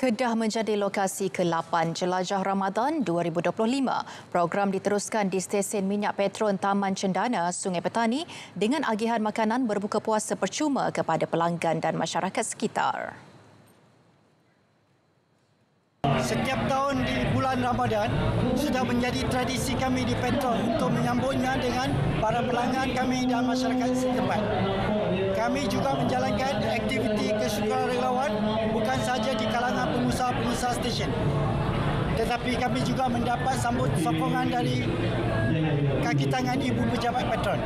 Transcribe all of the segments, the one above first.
Kedah menjadi lokasi ke-8 Jelajah Ramadan 2025. Program diteruskan di stesen minyak Petron Taman Cendana, Sungai Petani dengan agihan makanan berbuka puasa percuma kepada pelanggan dan masyarakat sekitar. Setiap tahun di bulan Ramadan sudah menjadi tradisi kami di Petron untuk menyambutnya dengan para pelanggan kami dan masyarakat setempat. Kami juga menjalankan aktiviti kesukarelawan bukan sahaja di kalangan pengusaha-pengusaha stesen. Tetapi kami juga mendapat sambut sokongan dari kaki tangan ibu pejabat Petron.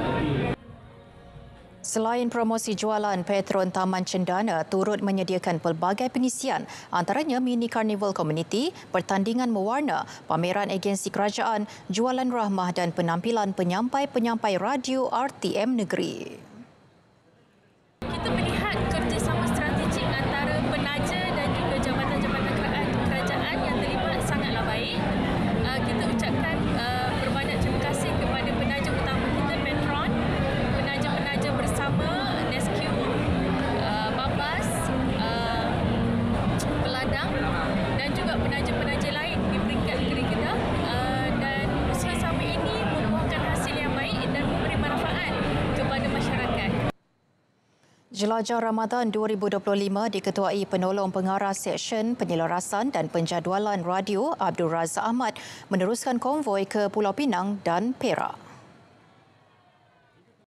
Selain promosi jualan, Petron Taman Cendana turut menyediakan pelbagai pengisian, antaranya mini karnival komuniti, pertandingan mewarna, pameran agensi kerajaan, jualan rahmah dan penampilan penyampai-penyampai radio RTM negeri. Kita melihat kerjasama strategik antara penaja dan juga jabatan-jabatan kerajaan yang terlibat sangatlah baik. Kita ucapkan berbanyak terima kasih kepada penaja utama kita, Petron, penaja-penaja bersama Nescue, Babas, Peladang dan juga penaja-penaja lain di peringkat negeri Kedah. Dan usaha sama ini membuahkan hasil yang baik dan memberi manfaat kepada masyarakat. Jelajah Ramadan 2025 diketuai Penolong Pengarah Seksyen Penyelarasan dan Penjadualan Radio Abdul Razak Ahmad meneruskan konvoi ke Pulau Pinang dan Perak.